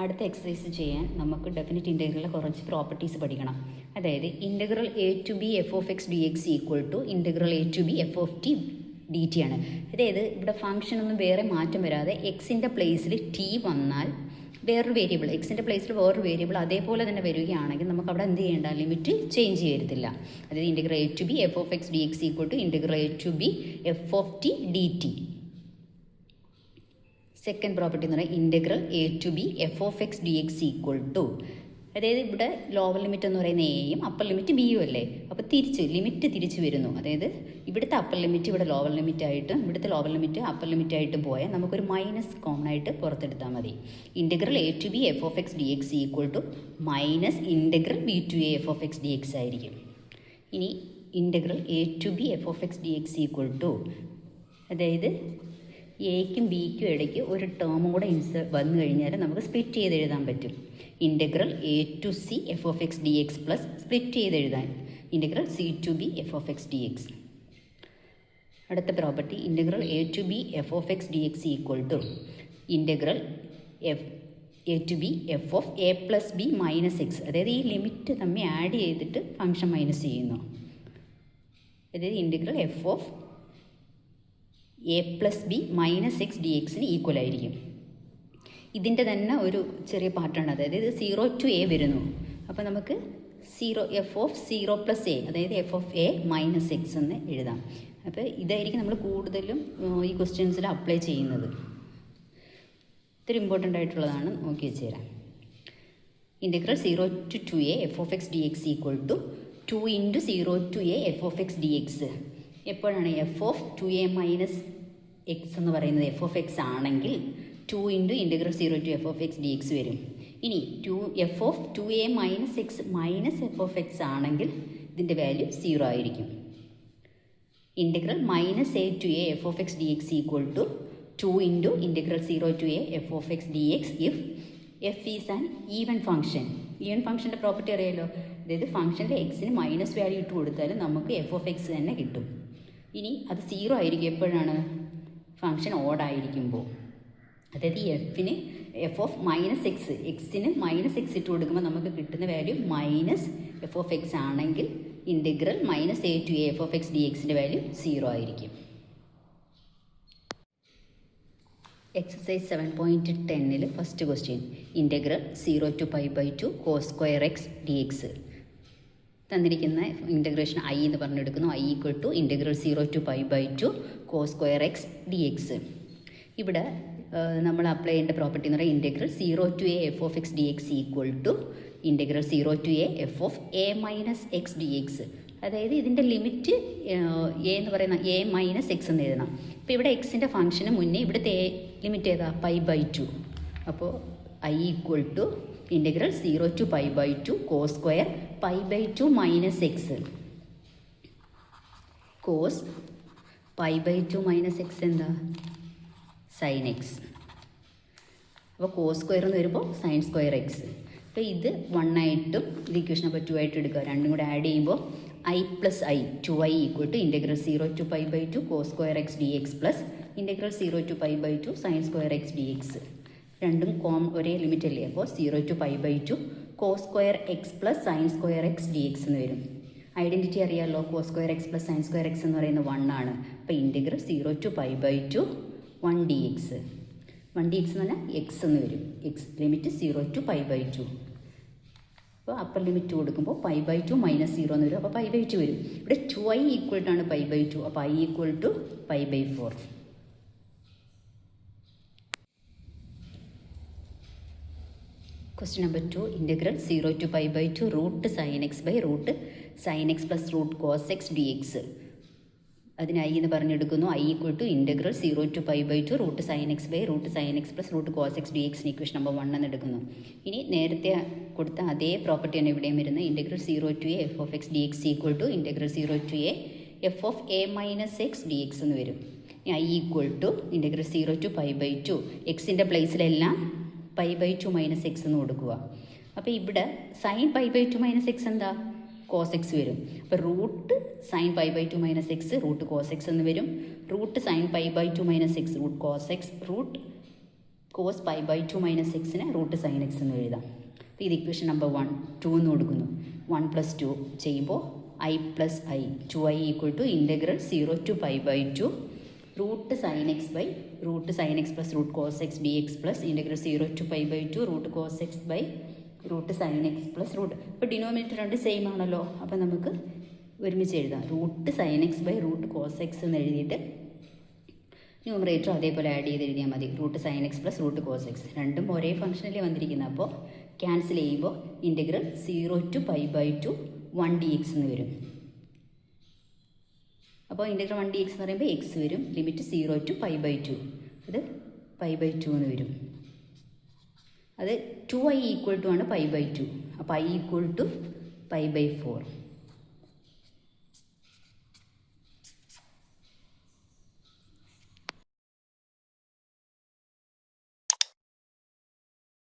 അടുത്ത എക്സസൈസ് ചെയ്യാൻ നമുക്ക് ഡെഫിനിറ്റ് ഇൻ്റഗ്രലിലെ കുറച്ച് പ്രോപ്പർട്ടീസ് പഠിക്കണം. അതായത് integral A to B F of X D X equal to integral A to B F of T D T ആണ്. അതായത് ഇവിടെ ഫംഗ്ഷനൊന്നും വേറെ മാറ്റം വരാതെ എക്സിൻ്റെ പ്ലേസിൽ ടി വന്നാൽ വേറൊരു വേരിയബിൾ, എക്സിൻ്റെ പ്ലേസിൽ വേറൊരു വേരിയബിൾ അതേപോലെ തന്നെ വരികയാണെങ്കിൽ നമുക്ക് അവിടെ എന്ത് ചെയ്യേണ്ട, ലിമിറ്റ് ചേഞ്ച് ചെയ്യരുത്തില്ല. അതായത് integral A to B F of X D X equal to integral A to B F of T D t. Second property എന്ന് പറയുന്നത് integral A to B F of X D X equal to, അതായത് ഇവിടെ lower limit എന്ന് പറയുന്ന എയും upper limit ബിയും അല്ലേ, അപ്പോൾ ലിമിറ്റ് തിരിച്ച് വരുന്നു. അതായത് ഇവിടുത്തെ അപ്പർ ലിമിറ്റ് ഇവിടെ ലോവർ ലിമിറ്റ് ആയിട്ടും ഇവിടുത്തെ ലോവർ ലിമിറ്റ് അപ്പർ ലിമിറ്റ് ആയിട്ടും പോയാൽ നമുക്കൊരു മൈനസ് കോമൺ ആയിട്ട് പുറത്തെടുത്താൽ മതി. Integral A to B F of X D X equal to minus integral B to A F of X D X ആയിരിക്കും. ഇനി integral A to B F of X D X equal to, അതായത് എയ്ക്കും ബിക്കും ഇടയ്ക്ക് ഒരു ടേമും കൂടെ വന്നു കഴിഞ്ഞാൽ നമുക്ക് സ്പ്ലിറ്റ് ചെയ്ത് എഴുതാൻ പറ്റും. Integral A to c f of X D X plus split ചെയ്ത് എഴുതാൻ integral c to B F of X D x. അടുത്ത property integral A to B F of X D X equal to integral A to B F of a plus b minus x. അതായത് ഈ limit തമ്മിൽ add ചെയ്തിട്ട് function minus ചെയ്യുന്നു. അതായത് integral F of a plus b minus X d എക്സിന് equal ആയിരിക്കും. ഇതിൻ്റെ തന്നെ ഒരു ചെറിയ പാർട്ടാണ്, അതായത് ഇത് 0 ടു എ വരുന്നു. അപ്പോൾ നമുക്ക് എഫ് ഓഫ് 0 പ്ലസ് എ, അതായത് F of A minus X എന്ന് എഴുതാം. അപ്പോൾ ഇതായിരിക്കും നമ്മൾ കൂടുതലും ഈ ക്വസ്റ്റ്യൻസിൽ അപ്ലൈ ചെയ്യുന്നത്. ഇത്തിരി ഇമ്പോർട്ടൻ്റ് ആയിട്ടുള്ളതാണ്, നോക്കി വെച്ച് തരാം. Integral 0 to 2a f of X D X equal to 2 into 0 to A F of X D x. എപ്പോഴാണ് f of 2a minus X എന്ന് പറയുന്നത് എഫ് ഓഫ് എക്സ് ആണെങ്കിൽ 2 into integral 0 to f of X D x വരും. ഇനി f of 2a minus x minus f of x ആണെങ്കിൽ ഇതിൻ്റെ value 0 ആയിരിക്കും. Integral minus a to A F of X D X equal to 2 into integral 0 to A F of X D x if f is an even function. Even ഫംഗ്ഷൻ്റെ property അറിയാലോ, അതായത് ഫംഗ്ഷൻ്റെ എക്സിന് minus value ഇട്ട് കൊടുത്താലും നമുക്ക് F of X തന്നെ കിട്ടും. ഇനി അത് 0 ആയിരിക്കും എപ്പോഴാണ്, ഫംഗ്ഷൻ ഓഡ് ആയിരിക്കുമ്പോൾ. അതായത് ഈ എഫ് ഓഫ് മൈനസ് എക്സ്, എക്സിന് മൈനസ് എക്സ് ഇട്ട് കൊടുക്കുമ്പോൾ നമുക്ക് കിട്ടുന്ന value minus f of x ആണെങ്കിൽ integral minus a to A F of X d എക്സിൻ്റെ വാല്യൂ 0 ആയിരിക്കും. Exercise 7.10 first question integral 0 to pi by 2 cos square X D x. തന്നിരിക്കുന്ന integration I എന്ന് പറഞ്ഞെടുക്കുന്നു. I equal to integral 0 to pi by 2 cos square X D x. ഇവിടെ നമ്മൾ apply ചെയ്യേണ്ട property എന്ന് പറയുന്നത് integral 0 to A F of X D X equal to integral 0 to A F of A minus X D X. അതായത് ഇതിൻ്റെ limit A എന്ന് പറയുന്ന A minus X എന്ന് എഴുതണം. ഇപ്പോൾ ഇവിടെ എക്സിൻ്റെ ഫംഗ്ഷന് മുന്നേ ഇവിടുത്തെ ലിമിറ്റ് ഏതാ, പൈ ബൈ 2. അപ്പോൾ I equal to integral 0 to pi by 2 cos square pi by 2 minus X. Cos pi by 2 minus X എന്താ, സൈൻ എക്സ്. അപ്പോൾ കോസ് സ്ക്വയർ എന്ന് വരുമ്പോൾ സൈൻ സ്ക്വയർ എക്സ്. അപ്പോൾ ഇത് 1 ആയിട്ടും ഇത് ഇക്വേഷൻ അപ്പോൾ 2 ആയിട്ട് എടുക്കുക. രണ്ടും കൂടെ ആഡ് ചെയ്യുമ്പോൾ I plus I 2i equal to integral 0 to pi by 2 cos square X D X plus integral 0 to pi by 2 sine square X D X. രണ്ടും ഒരേ ലിമിറ്റ് അല്ലേ, അപ്പോൾ 0 to pi by 2 cos square X plus sine square X D X എന്ന് വരും. Identity അറിയാമല്ലോ, cos square X plus sine square X എന്ന് പറയുന്നത് 1 ആണ്. അപ്പോൾ ഇൻ്റഗ്രൽ 0 to pi by 2 1 D X. 1 D X എന്ന് പറഞ്ഞാൽ എക്സ് എന്ന് വരും. X limit 0 to pi by 2. അപ്പോൾ അപ്പർ ലിമിറ്റ് കൊടുക്കുമ്പോൾ പൈ ബൈ 2 മൈനസ് 0 എന്ന് വരും. അപ്പോൾ പൈ ബൈ 2 വരും. ഇവിടെ 2i ഈക്വൽ ആണ് പൈ ബൈ 2. അപ്പോൾ I equal to pi by 4. Question number 2 integral 0 to pi by 2 root sin x by root sin x plus root cos x dx. അതിന് I എന്ന് പറഞ്ഞെടുക്കുന്നു. I equal to integral 0 to pi by 2 root sine X by root sine X plus root cos X d എക്സിന് equation number 1 എന്ന് എടുക്കുന്നു. ഇനി നേരത്തെ കൊടുത്ത അതേ പ്രോപ്പർട്ടിയാണ് ഇവിടെയും വരുന്നത്. Integral 0 to A F of X D X equal to integral 0 to A F of A minus X D X എന്ന് വരും. I equal to integral 0 to pi by 2 എക്സിൻ്റെ പ്ലേസിലെല്ലാം പൈ ബൈ 2 മൈനസ് എക്സ് എന്ന് കൊടുക്കുക. അപ്പോൾ ഇവിടെ sine pi by 2 minus X എന്താ, cos X വരും. അപ്പോൾ root sine pi by 2 minus X root cos X എന്ന് വരും. Root sine pi by 2 minus X root cos X root cos pi by 2 minus എക്സിന് റൂട്ട് സൈൻ എക്സ് എന്ന് എഴുതാം. അപ്പോൾ ഇത് ഇക്വേഷൻ നമ്പർ 1, 2 എന്ന് കൊടുക്കുന്നു. 1 + 2 ചെയ്യുമ്പോൾ I + I 2i equal to integral 0 to π by 2 root sine X by root sine X plus root cos X D X plus integral 0 to π by 2 root cos X by root sine X plus root. ഇപ്പോൾ denominator രണ്ട് same ആണല്ലോ, അപ്പോൾ നമുക്ക് ഒരുമിച്ച് എഴുതാം. Root sine X by root cos X എന്ന് എഴുതിയിട്ട് numerator അതേപോലെ ആഡ് ചെയ്ത് എഴുതിയാൽ മതി. Root sine X plus root cos X രണ്ടും ഒരേ ഫംഗ്ഷനിലേ വന്നിരിക്കുന്നത്. അപ്പോൾ ക്യാൻസൽ ചെയ്യുമ്പോൾ ഇൻ്റഗ്രൽ 0 to π by 2 1 dx എന്ന് വരും. അപ്പോൾ ഇൻ്റഗ്രൽ 1 dx എന്ന് പറയുമ്പോൾ എക്സ് വരും. ലിമിറ്റ് 0 to π by 2, അത് π by 2 എന്ന് വരും. അത് 2i ഈക്വൽ ടു ആണ് π by 2. അപ്പോൾ i ഈക്വൽ ടു π by 4.